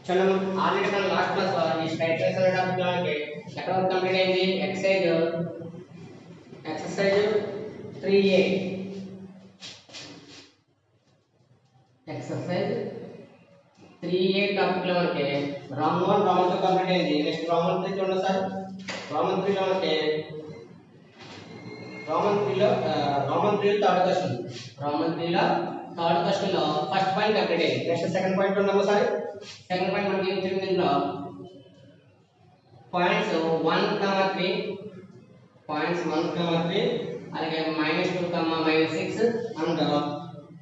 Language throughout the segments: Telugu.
మనం ఆల్రెడీ మనం లాస్ట్ క్లాస్ లో ఈ స్ట్రైట్ లైన్స్ అనే టాపిక్ లో ఎక్కడ వరకు కంప్లీట్ అయింది exercise 3a exercise 3a topic లో మనకి రామ్ 1 రామ్ 2 కంప్లీట్ అయింది. నెక్స్ట్ రామ్ 3 చూడండి సార్. రామ్ 3 లో మనకి రామ్ 3 లో థర్డ్ క్వశ్చన్ థర్డ్ క్వశ్చన్ లో ఫస్ట్ పాయింట్ కంప్లీట్ అయింది. నెక్స్ట్ సెకండ్ పాయింట్ చూడండి సార్. సెకండ్ పాయింట్ మనకి ఏం ఇచ్చింది దీంట్లో పాయింట్స్ 1, 3 అలాగే -2, -6 అండ్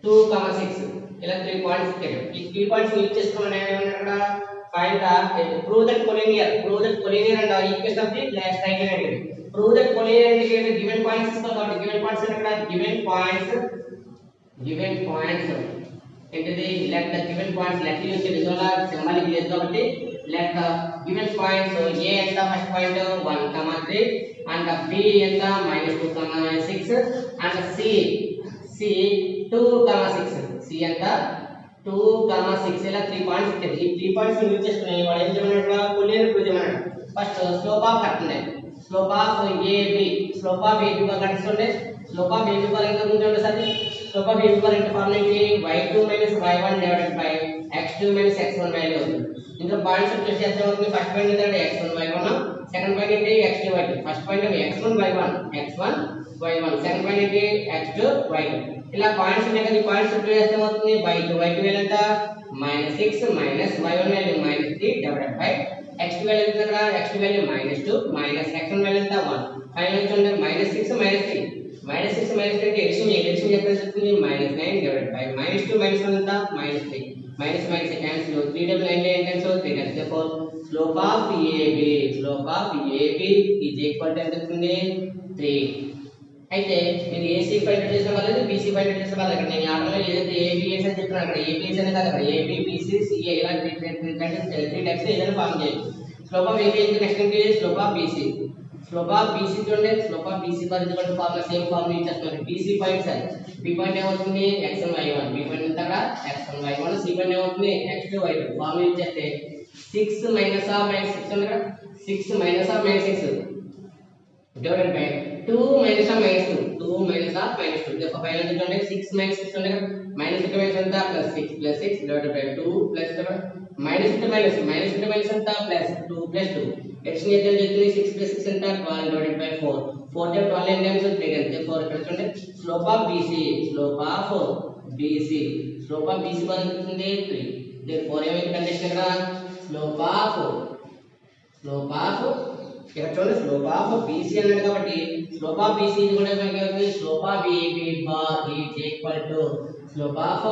2, 6 ఇలా 3 పాయింట్స్ ఇచ్చాడు. ఈ 3 పాయింట్స్ యూజ్ చేసుకున్నాను నేను ఇక్కడ find prove that collinear and equation of the straight line అనేది ప్రూవ్ దట్ కొలీనియర్ అంటే గివెన్ పాయింట్స్ ఇస్తాం కాబట్టి గివెన్ పాయింట్స్ ఇక్కడ గివెన్ పాయింట్స్ ఏంటిది let the given points let use చేయాలి సింబాలిక్ లేదు కాబట్టి let the given points a ఎంత ఫస్ట్ పాయింట్ 1, 3 and b ఎంత -2, 6 and c 2, 6 c ఎంత 2, 6 ఇలా 3 పాయింట్స్ ఇచ్చారు. ఈ 3 పాయింట్స్ యూజ్ చేసుకుని వాడు ఏం చేయమన్నాడు కొలీనియర్ ప్రూవ్ చేయమన్నాడు. ఫస్ట్ స్లోప్ ఆఫ్ కట్టండి స్లోప్ ఆఫ్ ab కట్టించండి. స్లోప్ ఆఫ్ ab ఎంత ఉంటుందో సార్ స్లోప్ ఆఫ్ ab అంటే ఫార్ములా ఏంటి y2 - y1 divided by x2 - x1 value అవుతుంది. ఇందులో పాయింట్స్ వచ్చేసి ఎంత అవుతుంది ఫస్ట్ పాయింట్ ఏంటంటే x1 y1 సెకండ్ పాయింట్ ఏంటి x2 y2 first point x1 y1 second point ఏంటి x2 y2 ఇలా పాయింట్స్ ఉన్నాయి కదా ఈ పాయింట్స్ సబ్స్టిట్యూట్ చేస్తే అవుతుంది y2 వాల్యూ ఎంత -6 y1 value -3 divided by x2 value ఎంత ఇక్కడ x2 వాల్యూ -2 x1 వాల్యూ ఎంత 1 ఫైనల్ చూడండి -6 -3 అంటే ఎడిషన్ చెప్పేస్తుంది -9 డివైడెడ్ బై -2 -1 ఎంత -3 minus cancel 3 double 9 cancel 3 therefore slope of AB is equal to ఎంత అవుతుంది 3. అయితే నేను AC ఫైండ్ అవుట్ చేసిన వాళ్ళు BC ఫైండ్ అవుట్ చేసిన వాళ్ళు ఇక్కడ నేను ఆర్డర్లో ఏదైతే ABS అని చెప్తున్నాను అక్కడ ABS అనే కాదు అక్కడ AB BC CA ఇలా 3 టైప్స్ ఏదైనా ఫార్మ్ చేయొచ్చు. స్లోప్ ఆఫ్ AB ఏంటి నెక్స్ట్ ఏంటి స్లోప్ ఆఫ్ BC చూడండి slope of BC for equal to formula same formula use చేస్తున్నాను. BC పాయింట్స్ అది B పాయింట్ ఏమవుతుంది x1 y1 B పాయింట్ ఎంత అక్కడ x1 y1 C పాయింట్ ఏమవుతుంది x2 y2 ఫార్ములా యూజ్ చేస్తే 6 - -6 ఉంది కదా 6 - -6 డివైడెడ్ బై 2 - -2 దీని ఫైనల్ చూడండి 6 - 6 ఉంది కదా మైనస్ ఇంటూ మైనస్ ఎంత +6 divided by 2 minus into minus ఎంత +2 ఎడిషన్ అయితే చెప్తుంది 6 + 6 ఎంత 12 డివైడెడ్ బై 4 12 ఎన్ని టైమ్స్ 3 అంటే 4 ఇక్కడ చూడండి స్లోప్ ఆఫ్ BC వస్తుంది 3 దేర్ఫోర్ ఏమైంది కండిషన్ ఇక్కడ స్లోప్ ఆఫ్ ఇక్కడ చూడండి స్లోప్ ఆఫ్ BC అన్నాడు కాబట్టి స్లోప్ ఆఫ్ BC ఇది కూడా మనకి అవుతుంది slope of AB bar is equal to slope of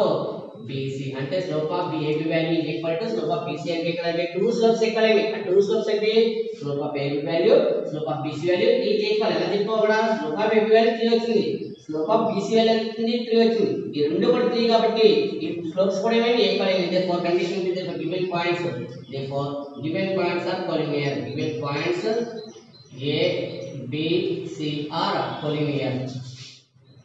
BC అంటే slope of AB value is equal to slope of BC అంటే ఇక్కడ టూ స్లోప్స్ ఈక్వల్ అయ్యి ఆ టూ స్లోప్స్ అంటే slope of AB value slope of BC value is equal ఎలా చెప్పుకోవడా స్లోప్ ఆఫ్ AB వాల్యూ 3 వచ్చింది స్లోప్ ఆఫ్ BC వాల్యూ ఎంత వచ్చింది 3 వచ్చింది ఈ రెండు కూడా 3 కాబట్టి ఈ స్లోప్స్ కూడా ఏమైంది ఈక్వల్ అయ్యింది therefore condition is the given points therefore given points are collinear given points A B C are collinear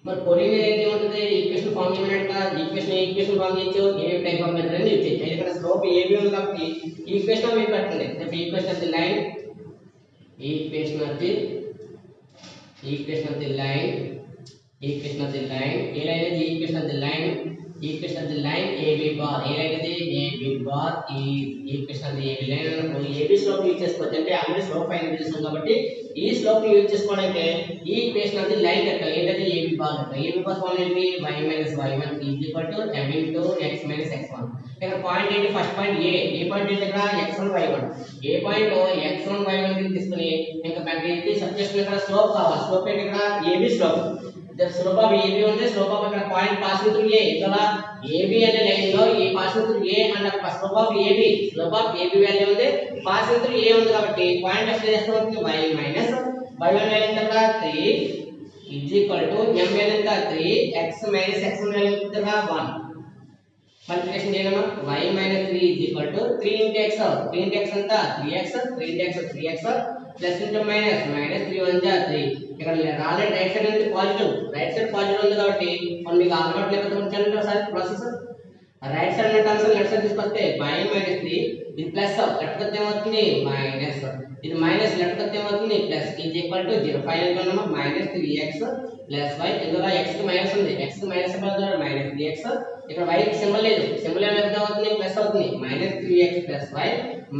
మరి కొలీనియర్ ఏంటి ఉంటుంది ఈక్వేషన్ ఫార్మ్ చేయమన్నట్ట ఈక్వేషన్ ఫార్మ్ చేయొచ్చు ఏ టైప్ ఆఫ్ మెథడ్ అని యూజ్ చేయొచ్చు. ఇక్కడ స్లోప్ AB ఉంది కాబట్టి ఈక్వేషన్ మీరు పెట్టండి ఈక్వేషన్ ఆఫ్ ది లైన్ ఏ లైన్ ఇది equation of the line AB bar ఏ లైన్ ఇది AB బార్ ఈ equation of the AB line అన్నప్పుడు AB స్లోప్ యూజ్ చేసుకోవచ్చు అంటే ఆల్రెడీ స్లోప్ ఫైండ్ చేస్తాం కాబట్టి ఈ స్లోప్ ని యూజ్ చేసుకోవడానికి ఈ ఈక్వేషన్ ఆఫ్ ది లైన్ కట్టాలి ఏంటంటే AB బార్ ఫార్ములా ఏంటి y - y1 m into x - x1 ఇక్కడ పాయింట్ ఏంటి ఫస్ట్ పాయింట్ ఏ పాయింట్ ఏంటి ఇక్కడ x1 y1 ఏ పాయింట్ x1 y1 ని తీసుకొని ఇంకా బ్యాక్ ఏంటి సబ్జెక్ట్ ఇక్కడ స్లోప్ కావాలి స్లోప్ ఏంటి ఇక్కడ AB slope the slope of AB ఉంది స్లోప్ ఆఫ్ ఇక్కడ పాయింట్ పాసింగ్ త్రూ A ఇక్కడ AB అనే లైన్ లో ఈ passing through A and slope of AB value ఉంది పాసింగ్ త్రూ A ఉంది కాబట్టి పాయింట్ అప్లై చేస్తే మనకి y - y1 వాల్యూ ఎంత 3 is equal to m value ఎంత 3 x - x1 వాల్యూ ఎంత 1 మల్టిప్లికేషన్ చేయడమా y - 3 is equal to 3 into x ఎంత 3x ప్లస్ ఇంటూ మైనస్ -3 1 3 ఇక్కడ రాలెట్ రైట్ సైడ్ అంటే పాజిటివ్ ఉంది కాబట్టి మనం మీకు ఆల్ఫాబెట్ లెక్క ఉంచాలంటే ఒకసారి ప్రాసెస్ రైట్ సైడ్ ఉన్న టర్మ్స్ లెఫ్ట్ సైడ్ తీసుకొస్తే y మైనస్ 3 ఇది ప్లస్ లెఫ్ట్ కొస్తే ఏమవుతుంది మైనస్ ఇది మైనస్ లెఫ్ట్ కొస్తే ఏమవుతుంది plus is equal to 0 final గా మనం మైనస్ 3x ప్లస్ y ఇందులో x కి మైనస్ ఉంది x కి మైనస్ బదులు మైనస్ 3x ఇక్కడ y కి సింబల్ లేదు సింబల్ ఏమైతే అవుతుంది ప్లస్ అవుతుంది minus 3x plus y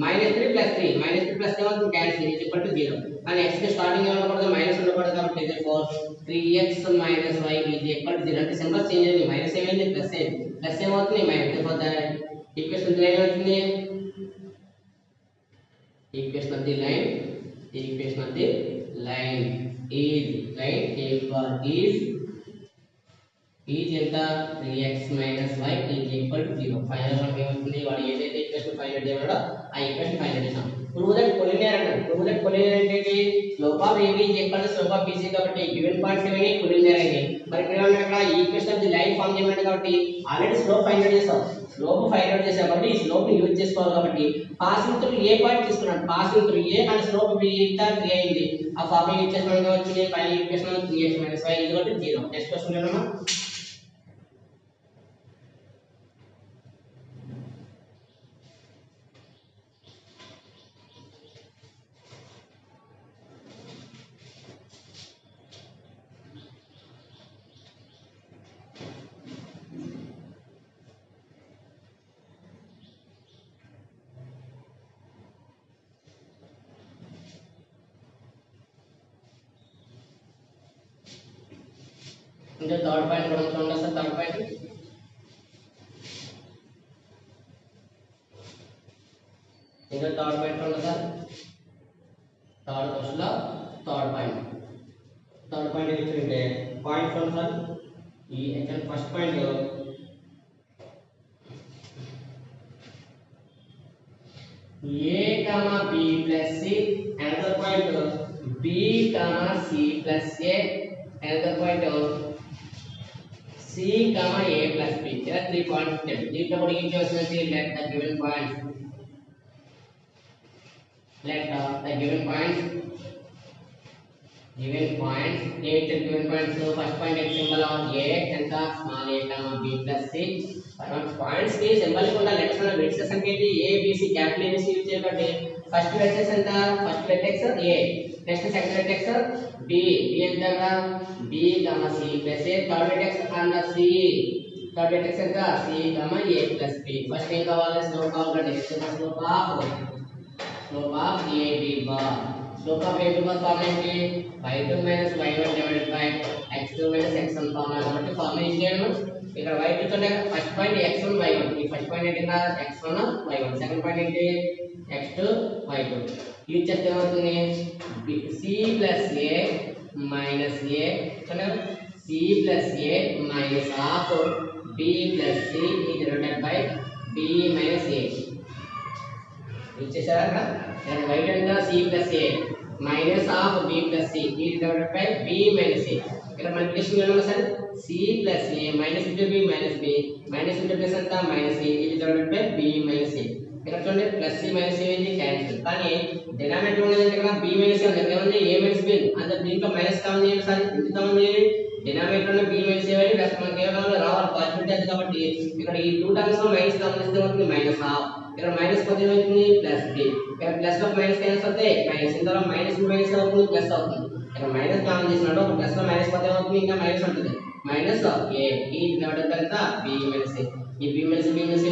minus 3 plus 3 minus 3 plus ఏమవుతుంది క్యాన్సిల్ ఈజ్ ఈక్వల్ టు 0 కానీ x కి స్టార్టింగ్ ఏమనకూడదు మైనస్ ఉండకూడదు కాబట్టి ఇది 3x minus y is equal to 0 అంటే సింబల్ చేంజ్ అయింది మైనస్ ఏమైంది ప్లస్ అయింది ప్లస్ ఏమవుతుంది మైనస్ ఫర్ ద ఈక్వేషన్ ఏమవుతుంది equation of the line is line a for is ఎంత 3x minus y is equal to 0 final గా ఏమవుతుంది వాడు ఏదైతే ఈక్వేషన్ ఫైండ్ అవుట్ చేయమన్నాడో ఆ ఈక్వేషన్ ఫైండ్ అవుట్ చేసాం ప్రూవ్ దట్ కొలినియర్ అంటారు ప్రూవ్ దట్ కొలినియర్ అంటే ఏంటి slope of AB is equal to slope of BC కాబట్టి గివెన్ పాయింట్స్ ఏమైనాయి కొలినియర్ అయినాయి మరి ఇక్కడ ఏమన్నా ఇక్కడ equation of the line form చేయమన్నాడు కాబట్టి ఆల్రెడీ స్లోప్ ఫైండ్ అవుట్ చేసాం స్లోప్ ఫైండ్ అవుట్ చేసాం కాబట్టి ఈ స్లోప్ ని యూజ్ చేసుకోవాలి కాబట్టి పాసింగ్ త్రూ ఏ పాయింట్ తీసుకున్నాడు passing through a and slope b ఇంత 3 అయింది ఆ ఫార్ములా యూజ్ చేసుకోవడం వచ్చింది final equation 3x - y 0 next question చూడమ్మా ఇంకా థర్డ్ పాయింట్ కూడా చూడండి సార్ థర్డ్ పాయింట్ ఇంకా థర్డ్ పాయింట్ చూడండి సార్ థర్డ్ క్వశ్చన్ లో థర్డ్ పాయింట్ ఏది ఇచ్చింటే పాయింట్ చూడండి సార్ ఈ actual first point a comma b plus c another point b comma c plus a another point C, A plus B. There are 3 points. If the body let the given points. Let the given points. A with the given points. So first point is symbol of A and the small a comma B plus C. Points की symbol को ना let's ना vertices संकेत A B C capital A B C use करते first vertex and the first vertex A next second vertex B and the B comma C plus A third vertex and the C third vertex and the C comma A plus B first thing का वाला slope का वाला next slope of A B bar slope of A B bar formula की y2 minus y1 divided by x2 minus x1 formula కాబట్టి formula ఏంటి అన్నమాట ఇక్కడ y2 తోనే ఫస్ట్ పాయింట్ x1 y1 ఈ ఫస్ట్ పాయింట్ ఏంటి x1 y1 సెకండ్ పాయింట్ ఏంటి x2 y2 యూజ్ చేస్తే ఏమవుతుంది c plus a minus a చూడండి c plus a minus half b plus c is divided by b minus a use చేశారా ఇక్కడ y2 ఎంత c plus a minus half b plus c is divided by b minus a ఇక్కడ మల్టిప్లికేషన్ చేయాలి sir c plus a minus into b minus b minus into plus అంతా minus a is divided by b minus a ఇక్కడ చూడండి ప్లస్ c మైనస్ a అనేది క్యాన్సిల్ కానీ డినామినేటర్ ఉన్నది ఇక్కడ b మైనస్ a ఉంది ఇక్కడ ఉంది a మైనస్ b అంటే దీంట్లో మైనస్ కామన్ చేయండి సార్ ఎంత కామన్ చేయాలి డినామినేటర్ ఉన్న b మైనస్ a అనేది ప్లస్ మనకి ఏం కావాలి రావాలి పాజిటివ్ అది కాబట్టి ఇక్కడ ఈ 2 టర్మ్స్ లో మైనస్ కామన్ చేస్తే అవుతుంది మైనస్ హాఫ్ ఇక్కడ మైనస్ కొద్ది అవుతుంది ప్లస్ b ఇక్కడ ప్లస్ లో మైనస్ క్యాన్సిల్ అవుతాయి మైనస్ ఇందులో మైనస్ మైనస్ అవుతుంది ప్లస్ అవుతుంది ఇక్కడ మైనస్ కామన్ చేసినాడు ఒక ప్లస్ లో మైనస్ కొద్ది అవుతుంది ఇంకా మైనస్ ఉంటుంది మైనస్ a ఈ divided by b minus a ఈ b మైనస్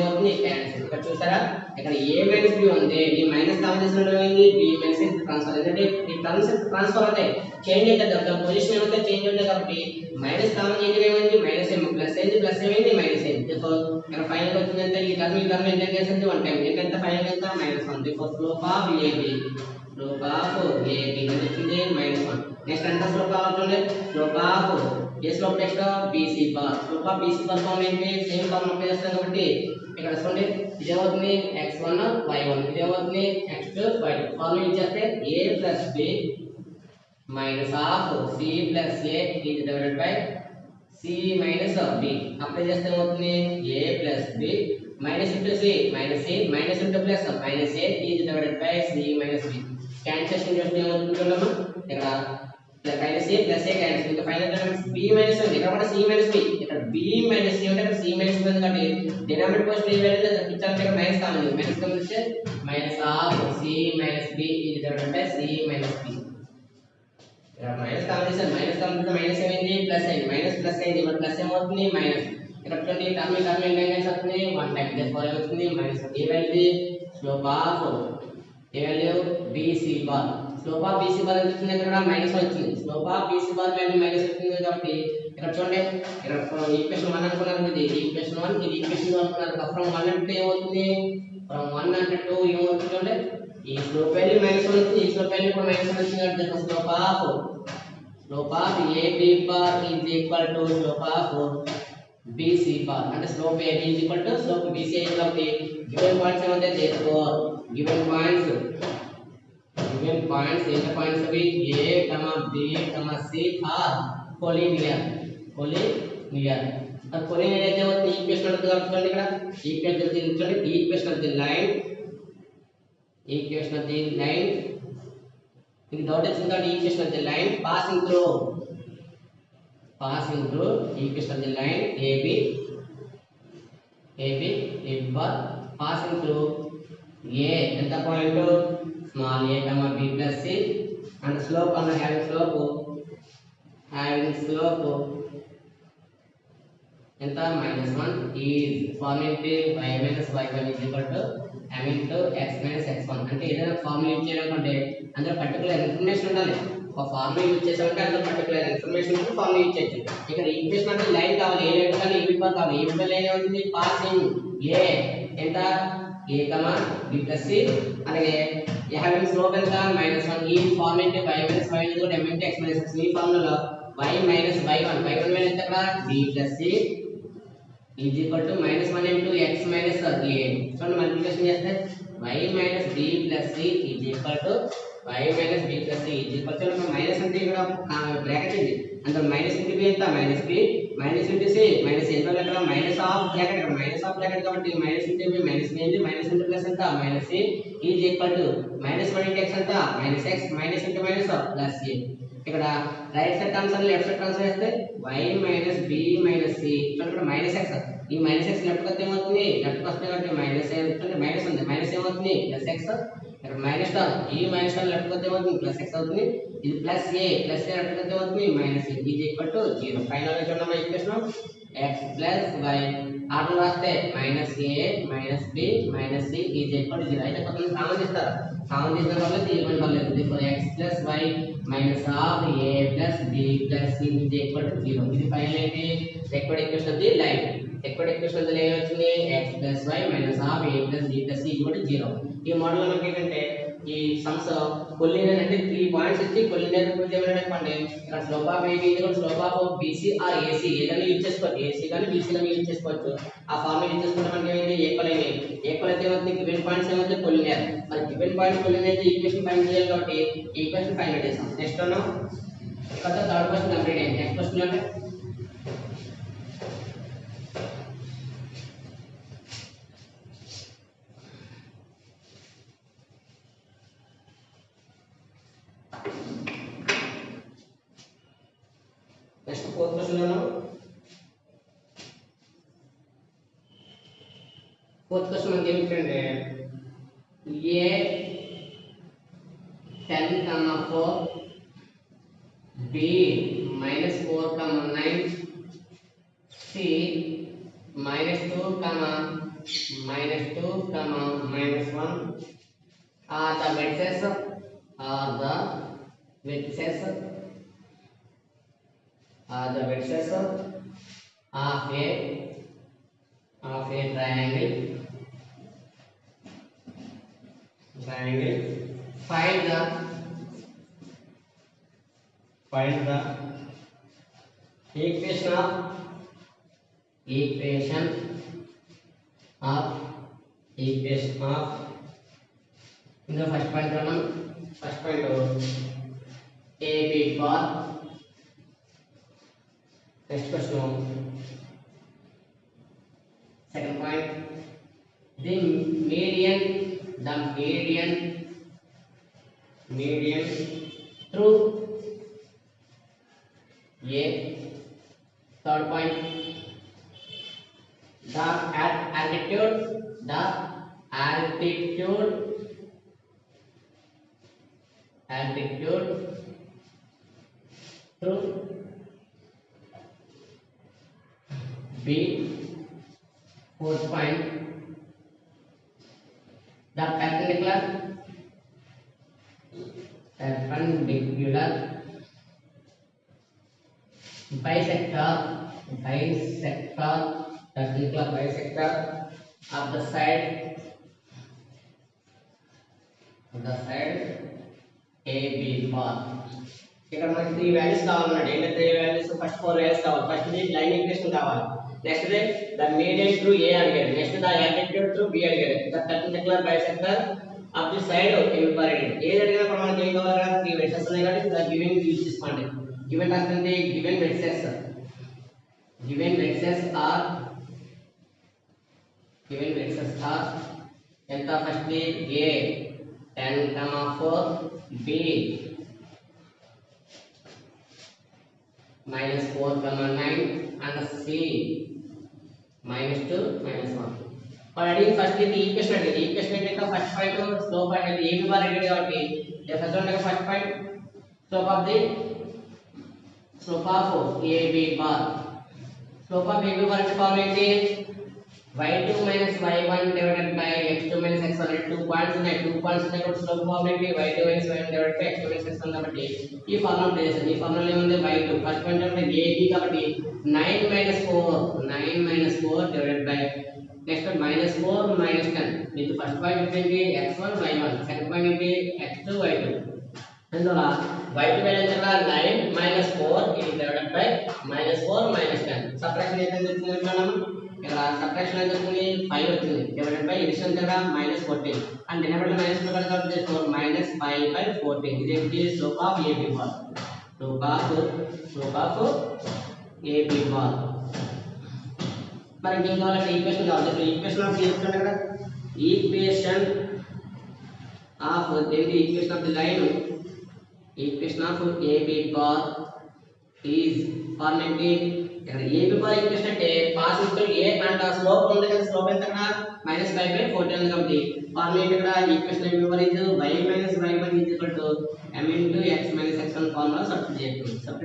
అవుతుంది క్యాన్సిల్ ఇక్కడ చూసారా ఇక్కడ a మైనస్ b ఉంది ఈ మైనస్ కామన్ చేసినప్పుడు ఏమైంది b మైనస్ ట్రాన్స్ఫర్ అంటే ఈ టర్మ్స్ ట్రాన్స్ఫర్ అవుతాయి చేంజ్ అవుతుంది దాని పొజిషన్ ఏమైతే చేంజ్ అవుతుంది కాబట్టి మైనస్ కామన్ చేంజ్ ఏమైంది మైనస్ ఏమో ప్లస్ అయింది ప్లస్ ఏమైంది మైనస్ అయింది సో ఇక్కడ ఫైనల్ వచ్చింది అంటే ఈ టర్మ్ ఎంత చేసింది 1 టైం ఎంత ఫైనల్ ఎంత -1 బికాజ్ స్లోప్ ఆఫ్ AB వచ్చింది -1 నెక్స్ట్ ఎంత స్లోప్ అవుతుంది slope of A slope next BC bar slope of BC bar form ఏంటి సేమ్ ఫార్మ్ అప్లై చేస్తాం కాబట్టి ఇక్కడ చూడండి ఇది ఏమవుతుంది x1 y1 ఇది ఏమవుతుంది x2 y2 ఫార్ములా యూజ్ చేస్తే a plus b minus half c plus a is divided by c minus b apply చేస్తే ఏమవుతుంది a plus b minus into c minus a minus into plus minus a is divided by c minus b cancellation చేస్తే ఏమవుతుంది చూడమ్మా ఇక్కడ మైనస్ ఏ ప్లస్ ఏ క్యాన్సిల్. ఇంకా ఫైనల్ టర్మ్స్ b మైనస్ ఉంది. ఇక్కడ కూడా c మైనస్ b, ఇక్కడ b మైనస్ c ఉంటే ఇక్కడ c మైనస్ b ఉంది కాబట్టి డినామినేటర్ పోస్ట్ ఏ వాల్యూ లేదు పిచ్చాలంటే ఇక్కడ మైనస్ కావాలి. మైనస్ కావాలి వస్తే minus of c minus b ఇది అంటే c మైనస్ b. ఇక్కడ మైనస్ కావాలి మైనస్ కావాలి మైనస్ ఏమైంది ప్లస్ అయింది, మైనస్ ప్లస్ అయింది మరి ప్లస్ ఏమవుతుంది మైనస్. ఇక్కడ చూడండి టర్మ్ ఎన్ని టైమ్స్ వస్తుంది 1 టైం therefore ఏమవుతుంది minus. A value slope of A value bc bar. Slope of bc bar ఎంత వచ్చింది ఇక్కడ మైనస్ వచ్చింది. Slope of bc bar value minus వచ్చింది కాబట్టి ఇక్కడ చూడండి ఇక్కడ ఈక్వేషన్ 1 అనుకున్నారు ఇది ఈక్వేషన్ 1 ఇది ఈక్వేషన్ 2 అనుకున్నారు. ఫ్రమ్ 1 అంటే ఏమవుతుంది ఫ్రమ్ 1 అంటే 2 ఏమవుతుంది చూడండి ఈ స్లోప్ వాల్యూ మైనస్ 1 వచ్చింది, ఈ స్లోప్ వాల్యూ కూడా మైనస్ 1 వచ్చింది అంటే slope of ab bar is equal to slope of bc bar. అంటే slope ab is equal to slope bc కాబట్టి గివెన్ పాయింట్స్ ఏమంటే therefore గివెన్ పాయింట్స్ ఎంత పాయింట్స్ అవి a, b, c are collinear. अब कोलिनियर అయితే అవుతుంది ఈక్వేషన్ ఉంటుంది కాబట్టి ఇక్కడ ఈక్వేషన్ చూడండి ఈక్వేషన్ ఆఫ్ ది లైన్ ఇది డౌట్ వచ్చింది కాబట్టి equation of the line passing through equation of the line ab bar passing through a ఎంత point small a, b plus c and slope అన్న హ్యావింగ్ స్లోప్ ఎంత -1 is formula y - y1 m into x - x1. అంటే ఏదైనా ఫార్ములా యూజ్ చేయాలనుకుంటే అందులో పర్టికులర్ ఇన్ఫర్మేషన్ ఉండాలి. ఒక ఫార్ములా యూజ్ చేసామంటే అందులో పర్టికులర్ ఇన్ఫర్మేషన్ ఉంటే ఫార్ములా యూజ్ చేయొచ్చు. ఇక్కడ ఈక్వేషన్ అంటే లైన్ కావాలి, ఏ లైన్ కావాలి ఏ బార్ కావాలి. ఏ బార్ లైన్ ఏమవుతుంది పాసింగ్ a ఎంత a, b plus c అలాగే హ్యావింగ్ స్లోప్ ఎంత -1 ఈ ఫార్ములా y - y కూడా m into x - x. ఈ ఫార్ములాలో y - y1 వాల్యూ ఎంత ఇక్కడ b plus c is equal to -1 into x minus a. చూడండి మల్టిప్లికేషన్ చేస్తే y minus b plus c is equal to y minus b plus c is equal to minus అంటే ఇక్కడ బ్రాకెట్ ఇది అంటే మైనస్ ఇంటూ b ఎంత minus b minus into c minus ఎంత ఇక్కడ మైనస్ ఆఫ్ బ్రాకెట్ ఇక్కడ మైనస్ ఆఫ్ బ్రాకెట్ కాబట్టి minus into b minus b ఏంటి మైనస్ ఇంటూ ప్లస్ ఎంత minus c is equal to -1 into x ఎంత minus x minus into minus plus c. ఇక్కడ రైట్ సైడ్ టర్మ్స్ అని లెఫ్ట్ సైడ్ టర్మ్స్ వేస్తే y minus b minus c ఇక్కడ మైనస్ x ఈ మైనస్ x లెఫ్ట్ వస్తే ఏమవుతుంది లెఫ్ట్ వస్తే కాబట్టి మైనస్ అంటే మైనస్ ఉంది మైనస్ ఏమవుతుంది ప్లస్ x ఇక్కడ మైనస్ టర్మ్ ఈ మైనస్ టర్మ్ లెఫ్ట్ వస్తే ఏమవుతుంది ప్లస్ x అవుతుంది. ఇది ప్లస్ a లెఫ్ట్ వస్తే ఏమవుతుంది minus a is equal to 0. Final గా చూడండి మన equation x plus y order రాస్తే -a -b -c is equal to 0. అయితే కొంతమంది కామన్ చేస్తారు, కామన్ చేసిన వల్ల తీయమని పర్లేదు. ఇప్పుడు x plus y minus of a plus b plus c is equal to 0. ఇది ఫైనల్ ఏంటి required equation of the line. Required equation of the line వచ్చింది x plus y minus of a plus b plus c equal to 0. ఈ మోడల్ మనకి ఏంటంటే ఈ సమ్స్ కొలినియర్ అంటే 3 పాయింట్స్ ఇచ్చి కొలినియర్ ప్రూవ్ చేయమని చెప్పండి. ఇక్కడ స్లోప్ ఆఫ్ ab ఇది కూడా slope of bc or ac ఏదైనా యూజ్ చేసుకోవచ్చు, ac కానీ bc కానీ యూజ్ చేసుకోవచ్చు. ఆ ఫార్ములా యూజ్ చేసుకుంటే మనకి ఏంటి ఈక్వల్ అయితే ఏమవుతుంది గివెన్ పాయింట్స్ ఏమవుతుంది కొలినియర్. మరి గివెన్ పాయింట్స్ కొలినియర్ అయితే ఈక్వేషన్ ఫైండ్ చేయాలి కాబట్టి ఈక్వేషన్ ఫైండ్ చేసాం. నెక్స్ట్ వన్ ఇక్కడ థర్డ్ క్వశ్చన్ కంప్లీట్ అయింది. నెక్స్ట్ క్వశ్చన్ అంటే నెక్స్ట్ ఫోర్త్ క్వశ్చన్ లోను ఫోర్త్ క్వశ్చన్ మనకి ఏమి ఇచ్చారంటే a 10,4 b -4,9 c -2, -1 are the vertices of a triangle. Find the equation of in the first point AB bar. Next question, second point, the median through A. Third point, the altitude through B. Fourth point, the perpendicular bisector of the side AB bar. ఇక్కడ మనకి 3 వాల్యూస్ కావాలన్నాడు. ఏంటంటే 3 వాల్యూస్, ఫస్ట్ 4 వాల్యూస్ కావాలి. ఫస్ట్ ది లైన్ ఈక్వేషన్ కావాలి. Next the the median through A అడిగాడు. Next the altitude through B అడిగాడు. The perpendicular bisector of the side AB bar అడిగాడు. ఏది అడిగినా కూడా మనకి ఏం కావాలి కదా, 3 వెక్టర్స్ ఉన్నాయి కాబట్టి ద గివెన్ యూజ్ చేసుకోండి. గివెన్ రాస్తుంది, గివెన్ వెక్టర్స్ are ఎంత first the A 10, 4, B -4, 9 and C -2, -1. already first the equation అంటే ఫస్ట్ పాయింట్ స్లోప్ అనేది AB బార్ అడిగాడు కాబట్టి first one first point slope of AB bar. Slope of AB bar అంటే ఫార్ములా ఏంటి? y2 minus y1 divided by x2 minus x1 అంటే 2 పాయింట్స్ ఉన్నాయి కాబట్టి స్లోప్ ఫార్ములా ఏంటి? y2 minus y1 divided by x2 minus x1 కాబట్టి ఈ ఫార్ములా అప్లై చేస్తాం. ఈ ఫార్ములా ఏముంది? y2 ఫస్ట్ పాయింట్ అంటే AB కాబట్టి 9 minus 4 divided by నెక్స్ట్ -4 -10. ఇది ఫస్ట్ పాయింట్ ఏంటి? x1 y1, సెకండ్ పాయింట్ ఏంటి? x2 y2. అందువల్ల y2 వాల్యూ ఎంత? 9 -4 ఇది డివైడెడ్ బై -4 -10. సబ్ట్రాక్షన్ ఎంత వచ్చింది? మనం ఇక్కడ సబ్ట్రాక్షన్ ఎంత వచ్చింది? 5 వచ్చింది డివైడెడ్ బై ఎడిషన్ ఎంత? -14 అండ్ డివైడెడ్ బై -2 కాబట్టి -5/14. ఇది ఏంటి? Slope of AB bar. AB bar. మరి ఏం కావాలంటే ఈక్వేషన్ కావాలి. ఈక్వేషన్ ఆఫ్ చెప్తాను కదా, equation of the line equation of AB bar is form ఏంటి? ఇక్కడ AB బార్ ఈక్వేషన్ అంటే పాసింగ్ A అండ్ స్లోప్ ఉంది కదా, స్లోప్ ఎంత? -5/14 ఉంది కాబట్టి ఫార్మ్ ఏంటి? ఇక్కడ equation AB bar is y - y1 m * x - x1 formula substitute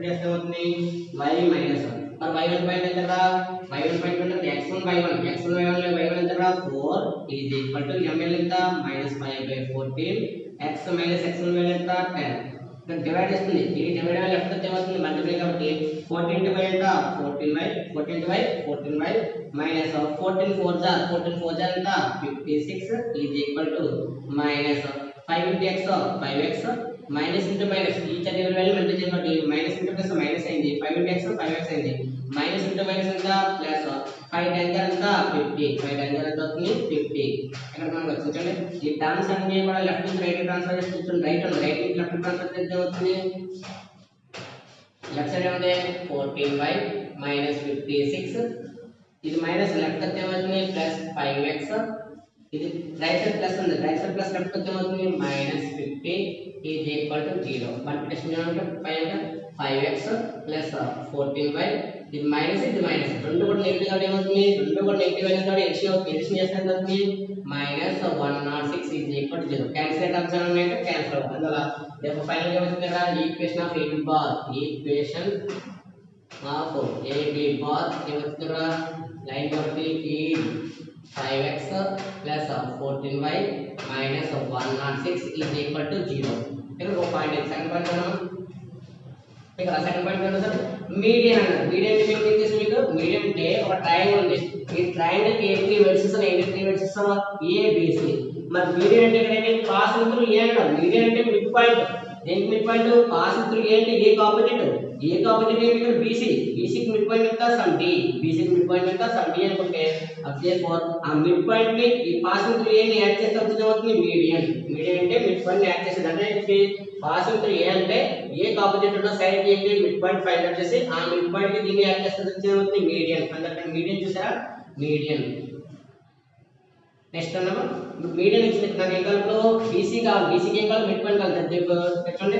చేస్తే అవుతుంది y - 1. మరి y1 పాయింట్ ఎంత? y1 పాయింట్ అంటే x1 y1 లో y1 ఎంత? 4 ఈజ్ ఈక్వల్ టు ml ఎంత? -5/14 x - x1 వాల్యూ ఎంత? 10. ఇక్కడ డివైడ్ చేస్తుంది. ఇది డివైడ్ వాల్యూ లెఫ్ట్ తో వస్తుంది మల్టిప్లై కాబట్టి 14 * y ఎంత? 14 y minus 14 4 jar ఎంత? 56 is equal to -5 * x 5x minus into minus each and every value multiply చేయబట్టి minus into plus minus అయింది 5 into x 5x అయింది minus into minus ఎంత plus 5 10 ఎంత 50 5 10 ఎంత అవుతుంది 50. ఇక్కడ మనం చూడండి ఈ టర్మ్స్ అన్ని కూడా లెఫ్ట్ నుంచి రైట్ ట్రాన్స్ఫర్ చేస్తుంది. రైట్ నుంచి లెఫ్ట్ ట్రాన్స్ఫర్ చేస్తే అవుతుంది లెఫ్ట్ సైడ్ ఉంది 14y minus 56 ఇది మైనస్ లెఫ్ట్ కి ఏమవుతుంది ప్లస్ 5x ఇది రైట్ సైడ్ ప్లస్ ఉంది రైట్ సైడ్ ప్లస్ లెఫ్ట్ కి ఏమవుతుంది -50 is equal to 0. Multiplication చేయాలంటే 5x plus 14y ఇది మైనస్ రెండు కూడా నెగటివ్ కాబట్టి ఏమవుతుంది రెండు కూడా నెగటివ్ అయిన కాబట్టి ఎడిషన్ చేస్తే ఎంత అవుతుంది -106 is equal to 0. Cancel terms అంటే క్యాన్సిల్ అవుతుంది. అందువల్ల రేపు ఫైనల్ గా ఏమవుతుంది కదా ఈక్వేషన్ ఆఫ్ AB బార్ ఏమవుతుంది కదా లైన్ కాబట్టి 5x plus 14y minus 106 is equal to 0. ఇక్కడ ఒక పాయింట్ సెకండ్ పాయింట్ మనం ఇక్కడ సెకండ్ పాయింట్ ఏంటో సార్ మీడియన్ అన్నారు. మీడియన్ అంటే మీకు తెలిసి మీకు మీడియన్ అంటే ఒక ట్రయాంగిల్ ఉంది. ఈ ట్రయాంగిల్ కి 3 వెర్టిసెస్ ఉన్నాయి. 3 వెర్టిసెస్ ABC. మరి మీడియన్ అంటే ఇక్కడ ఏంటి పాసింగ్ త్రూ A అన్నారు. మీడియన్ అంటే మిడ్ పాయింట్. దేనికి mid point passing through A అంటే A కి ఆపోజిట్ ఇక్కడ BC కి మిడ్ పాయింట్ ఎంత సమ్ D BC కి మిడ్ పాయింట్ ఎంత సమ్ D అనుకుంటే therefore ఆ మిడ్ పాయింట్ ని ఈ పాసింగ్ త్రూ A ని యాడ్ చేస్తే వచ్చేది మీడియన్. మీడియన్ అంటే మిడ్ పాయింట్ ని యాడ్ చేసేది అంటే పాసింగ్ త్రూ A అంటే A కి ఆపోజిట్ ఉన్న సైడ్ కి ఏంటి మిడ్ పాయింట్ ఫైండ్ అవుట్ చేసి ఆ మిడ్ పాయింట్ కి దీన్ని యాడ్ చేస్తే వచ్చేది మీడియన్. అంటే మీడియన్ చూసారా మీడియన్. నెక్స్ట్ అన్నమా మీడియన్ ఇచ్చిన నాకు ఏం కావాలి BC కావాలి. BC కి ఏం కావాలి మిడ్ పాయింట్ కావాలి. చెప్పండి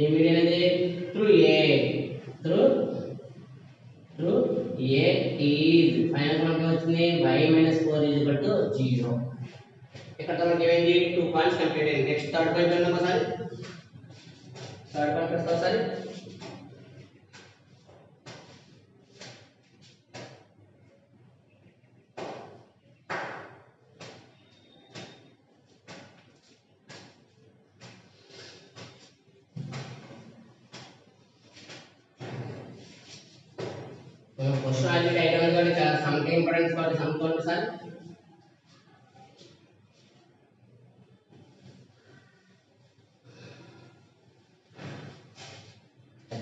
ఏ మీడియం అనేది through a through a is final మనకి వచ్చింది y - 4 0. ఇక్కడ మనకి ఏమైంది 2 పాయింట్స్ కంప్లీట్ అయ్యింది. నెక్స్ట్ థర్డ్ పాయింట్ చూడండి ఒకసారి. థర్డ్ పాయింట్ వస్తా ఒకసారి. క్వశ్చన్ ఆల్రెడీ ఐడియా ఉంది కాబట్టి సమ్ ఇంపార్టెన్స్ కాబట్టి సమ్ చూడండి సార్.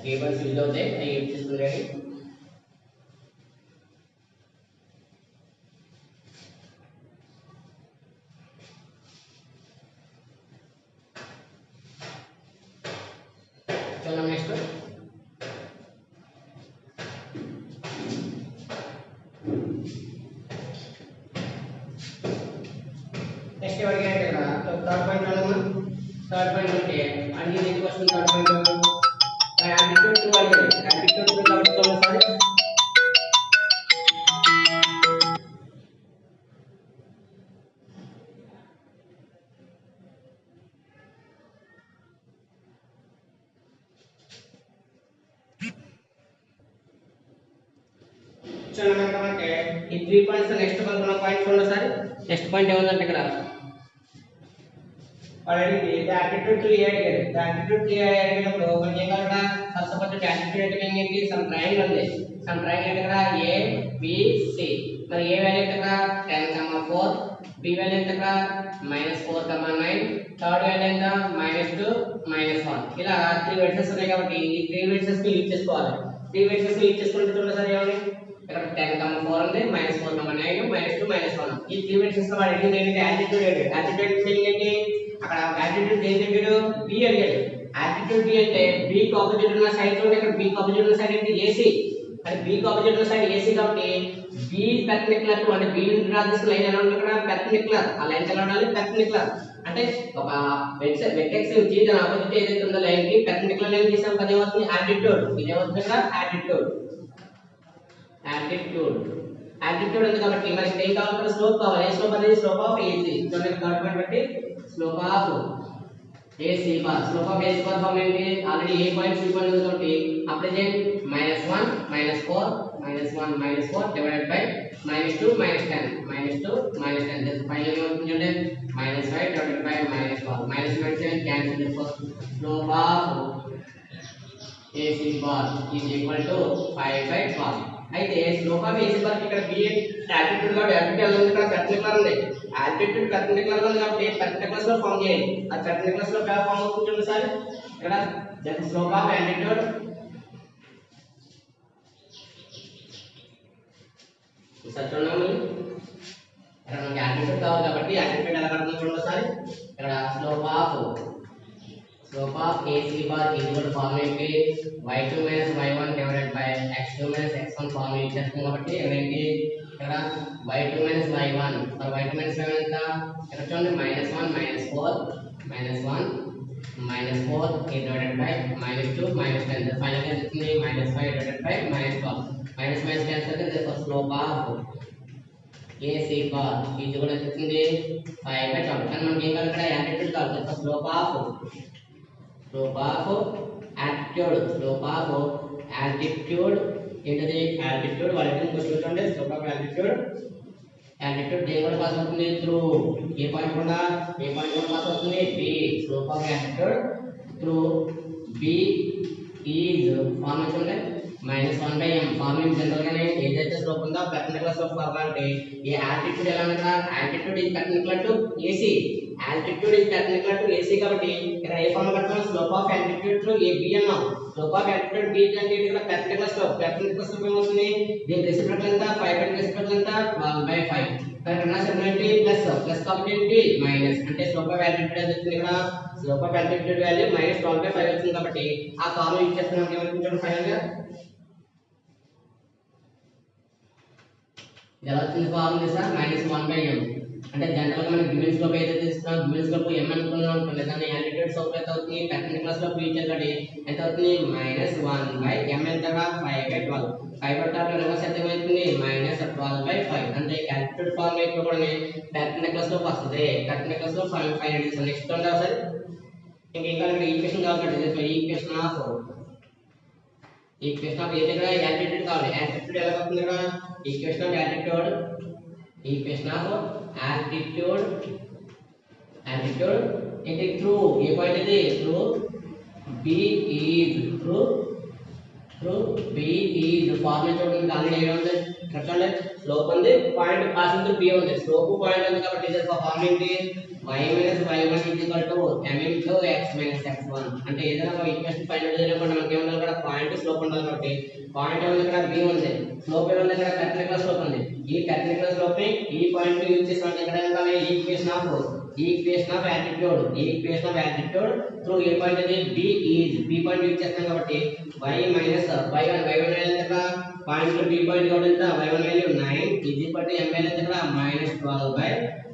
కేబుల్స్ యూజ్ అవుతాయి అవి యూజ్ చేసుకునేది. చలో నెక్స్ట్ నెక్స్ట్ అడిగారు కదా థర్డ్ పాయింట్ అడగమా. థర్డ్ పాయింట్ అంటే అడిగేది ఎందుకు వస్తుంది థర్డ్ పాయింట్ యాటిట్యూడ్ టు అడిగారు. యాటిట్యూడ్ టు కాబట్టి చూడండి సార్. చూడండి ఈ 3 పాయింట్స్ నెక్స్ట్ కనుక్కున్న పాయింట్ చూడండి సార్. నెక్స్ట్ పాయింట్ ఏముందంటే ఇక్కడ already the attitude to a అడిగారు. the attitude to a అడిగినప్పుడు మనకి ఏం కావాలంట ఫస్ట్ ఆఫ్ ఆల్ attitude అంటే ఏంటి సమ్ ట్రయాంగిల్ ఉంది. సమ్ ట్రయాంగిల్ ఇక్కడ a b c మరి a వాల్యూ ఎంత ఇక్కడ 10, 4 b వాల్యూ ఎంత ఇక్కడ -4, 9 థర్డ్ వాల్యూ ఎంత -2, -1 ఇలా 3 వెర్సెస్ ఉన్నాయి కాబట్టి ఈ 3 వెర్సెస్ ని యూజ్ చేసుకోవాలి. 3 వెర్సెస్ ని యూజ్ చేసుకుంటే చూడండి సార్ ఏమని ఇక్కడ 10, 4 ఉంది -4, 9 -2, -1 ఈ 3 వెర్సెస్ లో వాడు అడిగింది ఏంటంటే యాటిట్యూడ్ అడిగాడు. యాటిట్యూడ్ మీనింగ్ ఏంటి అక్కడ యాటిట్యూడ్ ఏంటి అడిగాడు b అడిగాడు. యాటిట్యూడ్ b అంటే b కి ఆపోజిట్ ఉన్న సైడ్ చూడండి ఇక్కడ b కి ఆపోజిట్ ఉన్న సైడ్ ఏంటి ac అంటే b కి ఆపోజిట్ ఉన్న సైడ్ ac కాబట్టి b పెర్పెండిక్యులర్ టు అంటే b నుండి డ్రా చేసిన లైన్ ఎలా ఉంటుంది ఇక్కడ పెర్పెండిక్యులర్ ఆ లైన్ ఎలా ఉండాలి పెర్పెండిక్యులర్ అంటే ఒక వెర్టెక్స్ నుంచి దాని ఆపోజిట్ ఏదైతే ఉందో లైన్ కి పెర్పెండిక్యులర్ లైన్ గీసాం కదా ఏమవుతుంది యాటిట్యూడ్ ఇది ఏమవుతుంది ఇక్కడ యాటిట్యూడ్ ఉంది కాబట్టి మరి ఏం కావాలి స్లోప్ కావాలి. ఏ స్లోప్ అనేది స్లోప్ ఆఫ్ AC చూడండి థర్డ్ పాయింట్ బట్టి slope of AC bar slope of AC bar form ఏంటి already A point C point ఉంది కాబట్టి అప్లై చేయండి -1 -4 -1 -4 డివైడెడ్ బై -2 -10 దట్ ఫైనల్ ఏమవుతుంది చూడండి -5 డివైడెడ్ బై -12 -7 క్యాన్సిల్ చేసుకోవచ్చు. Slope of AC bar is equal to 5/12 అయితే స్లోప్ ఆఫ్ AC బార్ ఇక్కడ b యాటిట్యూడ్ కాబట్టి యాటిట్యూడ్ ఉంది ఇక్కడ పెర్పెండిక్యులర్ ఉంది. యాటిట్యూడ్ పెర్పెండిక్యులర్ ఉంది కాబట్టి పెర్పెండిక్యులర్ లో ఫార్మ్ చేయాలి. ఆ పెర్పెండిక్యులర్ లో ఎలా ఫార్మ్ అవుతుంది చూడండి సార్ ఇక్కడ దట్ స్లోప్ ఆఫ్ యాటిట్యూడ్ చూడండి ఇక్కడ మనకి యాటిట్యూడ్ కావాలి కాబట్టి యాటిట్యూడ్ ఎలా కడుతుంది చూడండి సార్ ఇక్కడ slope of AC bar is equal to formula ఏంటి y2 - y1 divided by x2 - x1 formula ఇచ్చేస్తాం కాబట్టి ఇక్కడ ఏంటి ఇక్కడ y2 - y1 మరి y2 - y1 ఎంత ఇక్కడ చూడండి -1 -4 divided by -2 -10 ఫైనల్ గా వస్తుంది -5 divided by -12 -10 క్యాన్సిల్ అయితే the slope of AC bar ఇది కూడా వస్తుంది 5/12 కానీ మనకి ఏం కావాలి ఇక్కడ యాటిట్యూడ్ కావాలి. స్లోప్ ఆఫ్ altitude ఏంటది altitude వాళ్ళకి క్వశ్చన్ చూడండి స్లోప్ ఆఫ్ altitude దేని కూడా పాస్ అవుతుంది త్రూ ఏ పాయింట్ కూడా పాస్ అవుతుంది b slope of altitude through b is form అవుతుంది -1/m ఫార్మ్ జనరల్ గానే ఏదైతే స్లోప్ ఉందో పెర్పెండిక్యులర్ స్లోప్ కావాలంటే ఈ altitude ఎలా ఉందా altitude is perpendicular to AC కాబట్టి ఇక్కడ ఏ ఫార్ములా కట్టుకోవాలి slope of altitude through AB అన్నాం. స్లోప్ ఆఫ్ altitude B అంటే ఇక్కడ పెర్పెండిక్యులర్ స్లోప్ ఏమవుతుంది దీని రెసిప్రోకల్ ఎంత 5 రెసిప్రోకల్ ఎంత 12/5 ఇక్కడ సెగ్మెంట్ ప్లస్ కాబట్టి ఏంటి మైనస్ అంటే స్లోప్ ఆఫ్ altitude ఎంత వచ్చింది ఇక్కడ స్లోప్ ఆఫ్ altitude వాల్యూ -12/5 వచ్చింది కాబట్టి ఆ ఫార్ములా యూజ్ చేస్తున్నాం ఏమవుతుంది చూడండి ఫైనల్ గా ఎలా వచ్చింది ఫార్ములా సార్ -1/m అంటే జనరల్ గా మనం గివెన్ స్లోప్ అయితే తీసుకున్నాం గివెన్ స్లోప్ m అనుకున్నాం అనుకోండి దాని ఆల్టిట్యూడ్ స్లోప్ ఎంత అవుతుంది టెక్నికల్ స్లోప్ ఇచ్చారు కాబట్టి ఎంత అవుతుంది -1/m ఎంతగా 5/12 5/12 రివర్స్ ఎంత అవుతుంది -12/5 అంటే ఆల్టిట్యూడ్ ఫార్మ్ ఇక్కడ కూడా టెక్నికల్ స్లోప్ వస్తుంది టెక్నికల్ స్లోప్ 5 నెక్స్ట్ ఉందా సార్ ఇంకా ఈక్వేషన్ కావాలి ఈక్వేషన్ ఆఫ్ ఏది ఇక్కడ ఆల్టిట్యూడ్ కావాలి ఆల్టిట్యూడ్ ఎలా వస్తుంది ఇక్కడ equation of altitude it is through A point ఇది through b is ఫార్ములా చూడండి ఆల్రెడీ ఏ ఉంది ఇక్కడ చూడండి స్లోప్ ఉంది పాయింట్ పాసింగ్ త్రూ b ఉంది స్లోప్ పాయింట్ ఉంది కాబట్టి ఇది ఫార్ములా ఏంటి y - y1 m into x - x1 అంటే ఏదైనా ఒక ఈక్వేషన్ ఫైండ్ అవుట్ చేయాలంటే మనకి ఏం ఉండాలి ఇక్కడ పాయింట్ స్లోప్ ఉండాలి కాబట్టి పాయింట్ ఉంది ఇక్కడ b ఉంది స్లోప్ ఉంది ఇక్కడ టెక్నికల్ స్లోప్ ఉంది ఈ టెక్నికల్ స్లోప్ ని ఈ పాయింట్ యూజ్ చేసి మనం ఎక్కడ ఉండాలి equation of altitude through A point ఇది b పాయింట్ యూజ్ చేస్తాం కాబట్టి y - y1 వాల్యూ ఎంత పాయింట్ b పాయింట్ కాబట్టి ఎంత y1 వాల్యూ 9 ఇది పట్టి m వాల్యూ ఎంత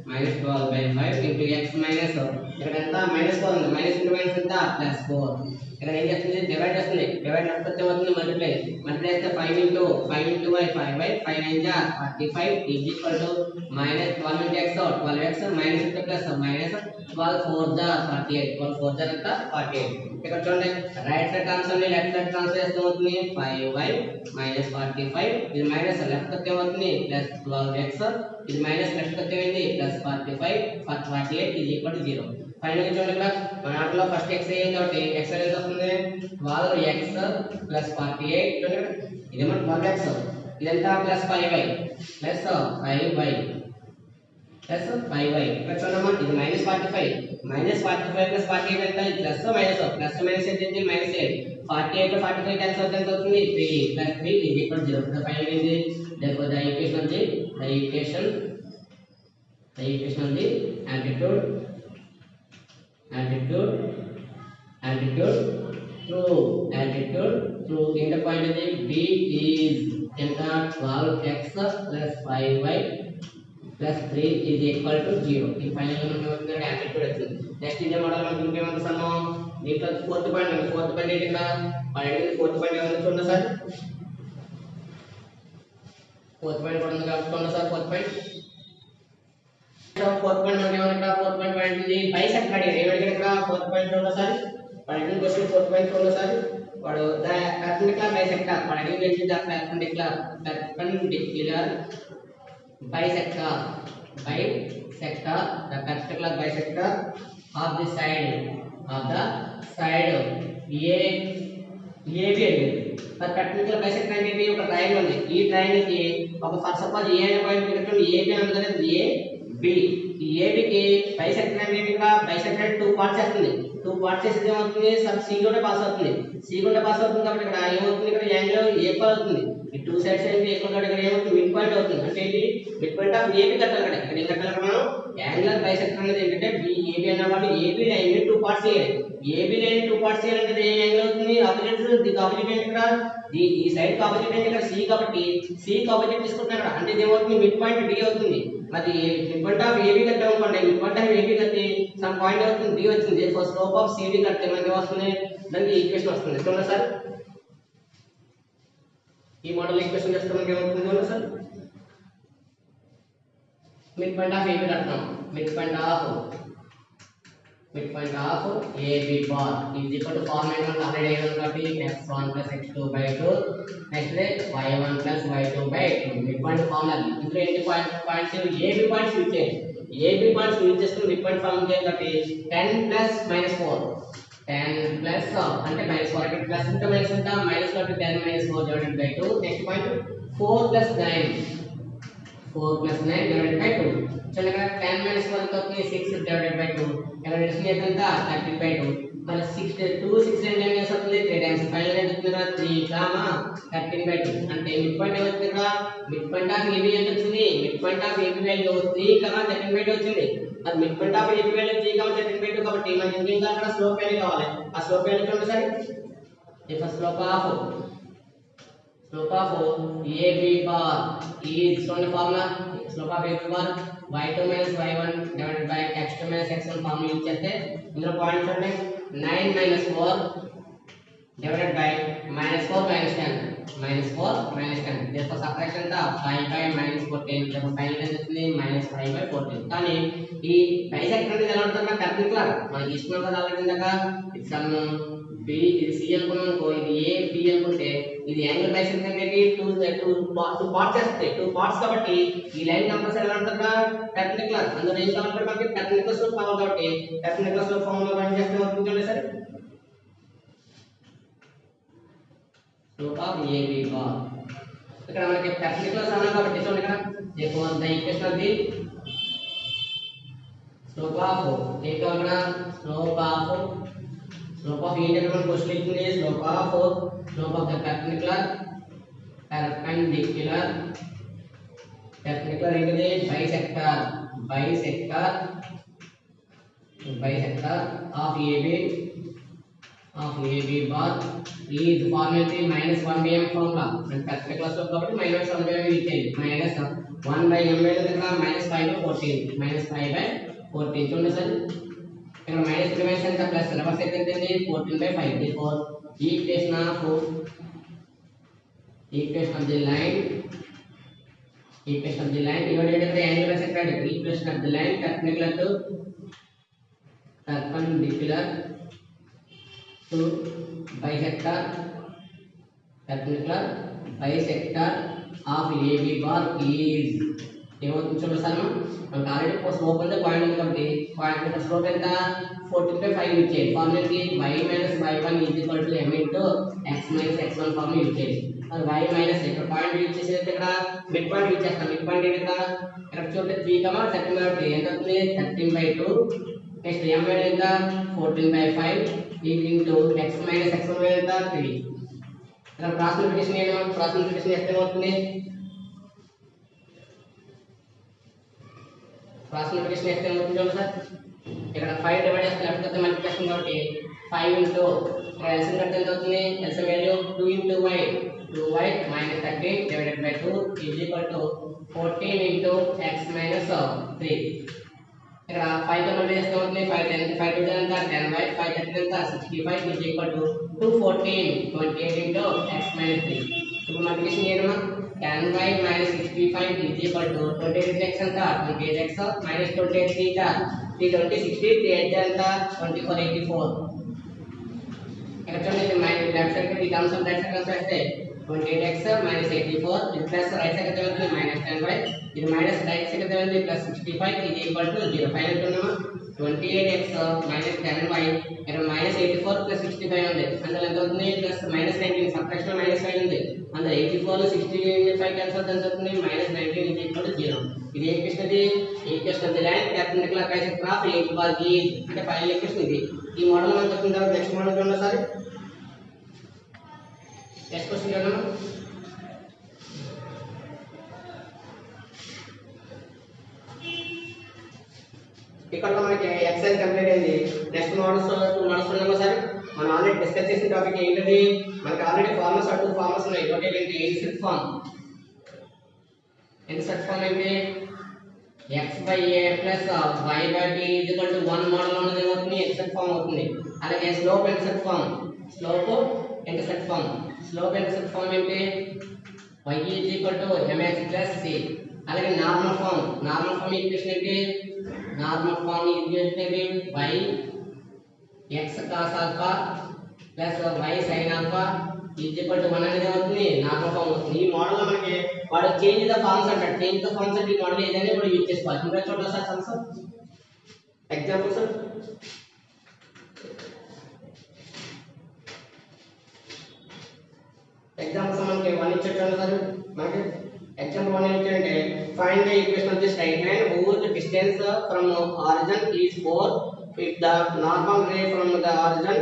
-12/5 into x minus ఇక్కడ ఎంత -4 ఉంది మైనస్ ఇంటూ మైనస్ ఎంత +4 ఇక్కడ ఏం చేస్తుంది డివైడ్ చేస్తుంది డివైడ్ లేకపోతే అవుతుంది మల్టిప్లై చేస్తే 5 into y 5/5 9 जा 45 is equal to -12 into x 12x minus into plus -12 4 जा 48 12 4 जा ఎంత 48 ఇక్కడ చూడండి రైట్ సైడ్ టర్మ్స్ అన్ని లెఫ్ట్ సైడ్ ట్రాన్స్ఫర్ చేస్తే అవుతుంది 5y - 45 ఇది మైనస్ లెఫ్ట్ కొత్తే అవుతుంది +12x ఇది మైనస్ లెఫ్ట్ కొత్తే ఏంది +45 48 is equal to 0 ఫైనల్ చూడండి ఇక్కడ మన ఆటలో ఫస్ట్ x అయ్యింది కాబట్టి x అనేది వస్తుంది 12x + 48 చూడండి ఇది మన 12x ఇదంతా +5y ఇక్కడ చూడమ్మా ఇది -45 + 48 ఎంత ఇది ప్లస్ మైనస్ ఏంటి -8 48 తో 45 క్యాన్సిల్ అవుతే ఎంత అవుతుంది 3 + 3 is equal to 0 ఫైనల్ ఏంటి therefore the equation of the altitude through in the point of the b is ఎంత 12x + 5y + 3 is equal to 0 ఈ ఫైనల్ గా మనకి వస్తుంది altitude వచ్చింది నెక్స్ట్ ఇదే మోడల్ మనకి ఇంకేమంత సమ్మం దీంట్లో ఫోర్త్ పాయింట్ ఏంటి ఇక్కడ పైన ఫోర్త్ పాయింట్ ఏమన్నా చూడండి సార్ ఫోర్త్ పాయింట్ కూడా ఉంది కాబట్టి చూడండి సార్ ఫోర్త్ పాయింట్ మనకి ఏమన్నా ఫోర్త్ పాయింట్ ఇది బైసెక్టర్ అడిగారు ఏమడిగారు ఇక్కడ ఫోర్త్ పాయింట్ చూడండి సార్ అడిగిన క్వశ్చన్ ఫోర్త్ పాయింట్ చూడండి సార్ వాడు ద perpendicular bisector వాడు అడిగింది ఏంటి the perpendicular bisector of the side AB మరి perpendicular bisector అంటే ఒక ట్రయాంగిల్ ఉంది ఈ ట్రయాంగిల్ కి ఒక ఫర్ సపోజ్ ఏ అనే పాయింట్ ఇక్కడ AB అనేది AB ఈ AB కి బైసెక్టర్ అంటే ఇక్కడ బైసెక్టర్ 2 పార్ట్స్ చేస్తుంది 2 పార్ట్స్ చేస్తే ఏమవుతుంది సబ్ C గుండా పాస్ అవుతుంది కాబట్టి ఇక్కడ ఏమవుతుంది ఇక్కడ యాంగిల్ ఈక్వల్ అవుతుంది ఈ 2 సైడ్స్ ఏంటి ఈక్వల్ కాబట్టి ఇక్కడ ఏమవుతుంది మిడ్ పాయింట్ అవుతుంది అంటే ఇది మిడ్ పాయింట్ ఆఫ్ AB కట్టాలి ఇక్కడ ఏం కట్టాలి మనం యాంగులర్ బైసెక్టర్ అనేది ఏంటంటే AB అన్నమాట AB లైన్ ని 2 పార్ట్స్ చేయాలి AB లైన్ 2 పార్ట్స్ చేయాలంటే ఏ యాంగిల్ అవుతుంది ఆపోజిట్ ది ఆపోజిట్ ఏంటి ఇక్కడ ఈ సైడ్ ఆపోజిట్ ఏంటి ఇక్కడ C కాబట్టి C ఆపోజిట్ తీసుకుంటున్నాం ఇక్కడ అంటే ఏమవుతుంది మిడ్ పాయింట్ D అవుతుంది మరి మిడ్ పాయింట్ ఆఫ్ AB కట్టాం అనుకోండి మిడ్ పాయింట్ ఆఫ్ AB కట్టి సమ్ పాయింట్ అవుతుంది D వచ్చింది ఫర్ స్లోప్ ఆఫ్ CD కడితే మనకి వస్తుంది దానికి ఈక్వేషన్ వస్తుంది చూడండి సార్ ఈ మోడల్ ఈక్వేషన్ చేస్తే మనకి ఏమవుతుంది చూడండి sir mid point of AB కట్టాం mid point of AB bar is equal to formula already కాబట్టి x1 + x2/2 next y1 + y2/2 mid point formula ఇందులో ఎన్ని పాయింట్స్ AB పాయింట్స్ యూజ్ చేయండి AB పాయింట్స్ యూజ్ చేసుకుని మిడ్ పాయింట్ ఫార్ములా చేయాలి కాబట్టి 10 + -4 10 ప్లస్ అంటే -4 అంటే ప్లస్ అంటే మైనస్ ఎంత మైనస్ కాబట్టి 10 - 4 divided by 2 next point 4 + 9 divided by 2 చల్లగా 10 - 4 ఎంత అవుతుంది 6 డివైడెడ్ బై 2 ఇక్కడ డిస్టెన్స్ ఎంత 30/2 మరి 2 6 అంటే ఏం అవుతుంది 3 టైమ్స్ ఫైనల్ ఎంత అవుతుంది 3 13/2 అంటే మిడ్ పాయింట్ ఏమవుతుంది ఇక్కడ మిడ్ పాయింట్ ఆఫ్ AB ఎంత వచ్చింది mid point of AB value 3 13/2 వచ్చింది అది mid point of AB value 3 13/2 కాబట్టి మనకి ఇంకా అక్కడ స్లోప్ వాల్యూ కావాలి ఆ స్లోప్ వాల్యూ చూడండి sir if slope slope of AB bar is from the formula slope of AB bar y2 minus y1 divided by x2 minus x1 formula use చేస్తే ఇందులో పాయింట్స్ ఉన్నాయి 9 minus 4 divided by minus 4 minus 10 minus 4 minus 10 therefore subtraction of 5 by minus 14 therefore final answer is minus 5 by 14 కానీ ఈ బైసెక్టర్ అనేది ఎలా ఉంటుందో టెక్నికల్ మనకి ఇష్టం కదా ఆల్రెడీ ఇందాక ఇది సమ్ బి ఇది సి అనుకున్నాం ఇది ఏ బి అనుకుంటే ఇది యాంగిల్ బైసెక్టర్ అనేది టూ పార్ట్స్ వస్తాయి టూ పార్ట్స్ కాబట్టి ఈ లైన్ కంపల్సరీ ఎలా ఉంటుందా టెక్నికల్ అందులో ఏం కావాలి మనకి టెక్నికల్ స్లోప్ కావాలి కాబట్టి టెక్నికల్ స్లోప్ ఫార్ములా యూజ్ చేస్తే అవుతుంది చూడండి సరే slope of AB bar ఇక్కడ మనకి టెక్నికల్ సమానం కాబట్టి చూడండి ఇక్కడ therefore the equation of the slope of ఏ కావాలన్నా slope of ఏంటి మనం క్వశ్చన్ ఇచ్చింది slope of the perpendicular ఏంటిది bisector of AB bar is formula minus 1 by m formula and perpendicular slope కాబట్టి minus 1 by m ఇచ్చేది minus 1 by m దగ్గర minus 5 by 14 minus 5 by 14 చూడండి సార్ ఇక్కడ మైనస్ రిమైన్స్ ఎంత ప్లస్ రివర్స్ అయితే ఏంటి 14 by 5 therefore equation of the line divided by the angle bisector equation of the line perpendicular to bisector of AB bar is ఏమవుతుంది చూడండి సార్ మనకు ఆల్రెడీ స్లోప్ అంటే పాయింట్ ఉంది కాబట్టి పాయింట్ స్లోప్ ఎంత 14 by 5 ఇచ్చేది ఫార్ములాకి y minus y1 is equal to m into x minus x1 formula use చేయాలి అది y minus ఇక్కడ పాయింట్ యూజ్ చేసేది ఇక్కడ మిడ్ పాయింట్ యూజ్ చేస్తాం మిడ్ పాయింట్ ఏంటి ఇక్కడ చూడండి 3, 13 కాబట్టి ఎంత అవుతుంది 13 by 2 నెక్స్ట్ m వాల్యూ ఎంత 14 by 5 into x minus x1 value ఎంత 3 ఇక్కడ క్రాస్ మల్టిప్లికేషన్ చేస్తే ఏమవుతుంది క్రాస్ మల్టిప్లికేషన్ చేస్తే ఏమవుతుంది చూడండి సార్ ఇక్కడ 5 డివైడ్ చేస్తే లెఫ్ట్ అయితే మల్టిప్లికేషన్ కాబట్టి 5 into ఎల్సిఎం కట్ ఎంత అవుతుంది LCM value 2 into y 2y minus 13 divided by 2 is equal to 14 into x minus 3 ఇక్కడ 5 తో మల్టిప్లై చేస్తే అవుతుంది 5 10 5 ఎంత 10y 5 30 ఎంత 65 is equal to 214 28 into x minus 3 ఇప్పుడు మల్టిప్లికేషన్ చేయడమా 10y minus 65 is equal to 28 x ఎంత 28x minus 28 theta 320 60 3 ఎంత 2484 ఇక్కడ చూడండి మైనస్ లెఫ్ట్ సైడ్ కి టర్మ్స్ ఆఫ్ రైట్ సైడ్ వస్తే 28x minus 84 ఇది ప్లస్ రైట్ సైడ్ అవుతుంది minus 10y ఇది మైనస్ రైట్ సైడ్ అవుతుంది ప్లస్ 65 ఇది ఈక్వల్ టు 0 ఫైనల్ చూడమ్మా 28x minus 10y ఇక్కడ minus 84 plus 65 ఉంది అందులో ఎంత అవుతుంది ప్లస్ minus 19 సబ్ట్రాక్షన్ minus 5 ఉంది అందులో 84 లో 65 క్యాన్సిల్ అవుతుంది minus 19 is equal to 0 ఇది equation of the line perpendicular bisector of AB bar is అంటే ఫైనల్ ఈక్వేషన్ ఇది ఈ మోడల్ మనం చెప్తున్న తర్వాత నెక్స్ట్ మోడల్ చూడండి సార్ నెక్స్ట్ క్వశ్చన్ చూడండి ఇక్కడ మనకి ఎక్సైజ్ కంప్లీట్ అయింది నెక్స్ట్ మోడల్స్ 2 మోడల్స్ ఉన్నామా సార్ మనం ఆల్రెడీ డిస్కస్ చేసిన టాపిక్ ఏంటిది మనకి ఆల్రెడీ ఫార్ములాస్ 2 ఫార్ములాస్ ఉన్నాయి ఒకటి ఏంటి ఇన్సెట్ ఫార్మ్ ఏంటి x by a plus y by b is equal to 1 model ఉన్నది ఏమవుతుంది ఇన్సెట్ ఫార్మ్ అవుతుంది అలాగే స్లోప్ ఇంటర్సెప్ట్ ఫార్మ్ ఏంటి y is equal to mx plus c అలాగే నార్మల్ ఫార్మ్ ఈక్వేషన్ ఏంటి నార్మల్ ఫార్మ్ ఈక్వేషన్ ఏంటి y x cos alpha plus y sin alpha is equal to 1 అనేది అవుతుంది నార్మల్ ఫార్మ్ అవుతుంది ఈ మోడల్ లో మనకి వాడు చేంజ్ ద ఫార్మ్స్ అంటాడు చేంజ్ ద ఫార్మ్స్ అంటే ఈ మోడల్ ఏదైనా కూడా యూజ్ చేసుకోవాలి ఇంకా చూడండి సార్ సమ్స్ ఎగ్జాంపుల్స్ మనకి 1 ఇచ్చాడు సార్ మనకి ఎగ్జాంపుల్ 1 ఏంటంటే find the equation of the straight line whose distance from origin is 4 if the normal ray from the origin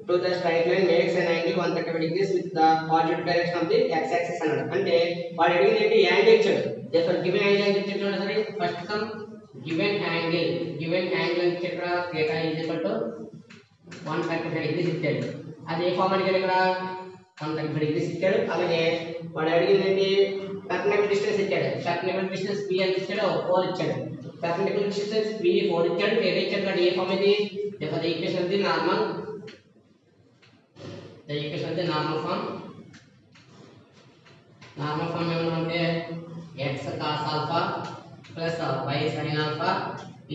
to the straight line makes an angle 130 degrees with the positive direction of the x axis అన్నాడు అంటే వాడు అడిగింది ఏంటి యాంగిల్ ఇచ్చాడు therefore given angle అని ఇచ్చాడు చూడండి సరే ఫస్ట్ సమ్ given angle అని ఇచ్చాడు theta is equal to 135 degrees ఇచ్చాడు అది ఏ ఫార్మ్ అడిగాడు ఇక్కడ 135 degrees ఇచ్చాడు. అలాగే వాడు అడిగింది ఏంటి, perpendicular distance ఇచ్చాడు. perpendicular distance p ఎంత ఇచ్చాడు, 4 ఇచ్చాడు. perpendicular distance p 4 ఇచ్చాడు. ఏది ఇచ్చాడు కాబట్టి ఏ ఫామ్ ఇది, therefore the equation of the normal ఏమనుకుంటే x cos alpha plus y sin alpha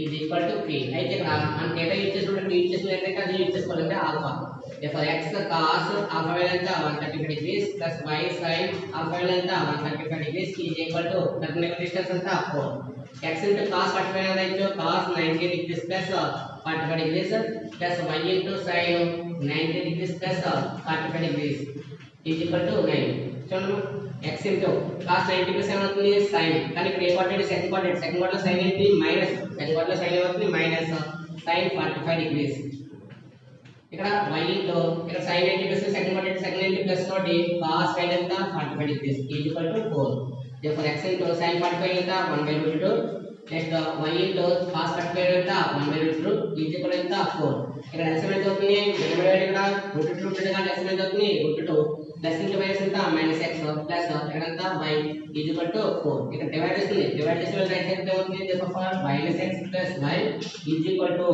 is equal to p. అయితే ఇక్కడ మనం డేటా యూజ్ చేసుకుంటే యూజ్ చేసుకున్నట్లయితే అది యూజ్ చేసుకోవాలంటే alpha. therefore x cos alpha value ఎంత 135 degrees plus y sin alpha value ఎంత 135 degrees is equal to perpendicular distance ఎంత 4. x into cos 45 ఎంత cos 90 degrees plus 45 degrees plus y into sin 90 degrees plus 45 degrees is equal to 9. చూడండి x into cos 90 plus ఏమవుతుంది sin. కానీ ఇక్కడ ఏ క్వాడ్రేట్ సెకండ్ క్వాడ్రేట్ లో sin ఏంటి మైనస్, సెకండ్ క్వాడ్రేట్ లో sin ఏమవుతుంది మైనస్ sin 45 degrees. ఇక్కడ y into ఇక్కడ sin 90 plus second క్వాడ్రేట్ second 90 plus తోటి cos sin ఎంత 45 degrees is equal to 4. therefore x into sin 45 ఎంత 1/2. నెక్స్ట్ y into cos 45 ఎంత 1/2 is equal ఎంత 4. ఇక్కడ డెసిమల్ ఎంత అవుతుంది, డివైడెడ్ ఇక్కడ √2 ఉంటుంది కాబట్టి డెసిమల్ ఎంత అవుతుంది √2 ప్లస్ ఇంటూ మైనస్ ఎంత మైనస్ x ప్లస్ ఇక్కడ ఎంత y is equal to 4. ఇక్కడ డివైడ్ చేస్తుంది, డివైడ్ చేసిన రైట్ సైడ్ ఎంత అవుతుంది, therefore minus x plus y is equal to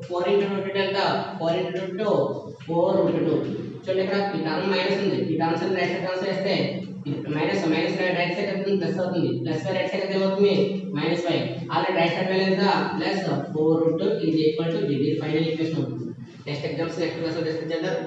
4 into √2 ఎంత 4 into √2 4 √2. చూడండి ఇక్కడ ఈ టర్మ్ మైనస్ ఉంది, ఈ టర్మ్స్ ని రైట్ సైడ్ ట్రాన్స్ఫర్ చేస్తే మైనస్ రైట్ సైడ్ అవుతుంది ప్లస్ అవుతుంది, ప్లస్ y రైట్ సైడ్ ఎంత అవుతుంది minus y. Already right side value ఎంత ప్లస్ 4 √2 is equal to ఇది ఫైనల్ ఈక్వేషన్ అవుతుంది. నెక్స్ట్ ఎగ్జామ్స్ నెక్స్ట్ క్లాస్ లో డిస్కస్ చేద్దాం.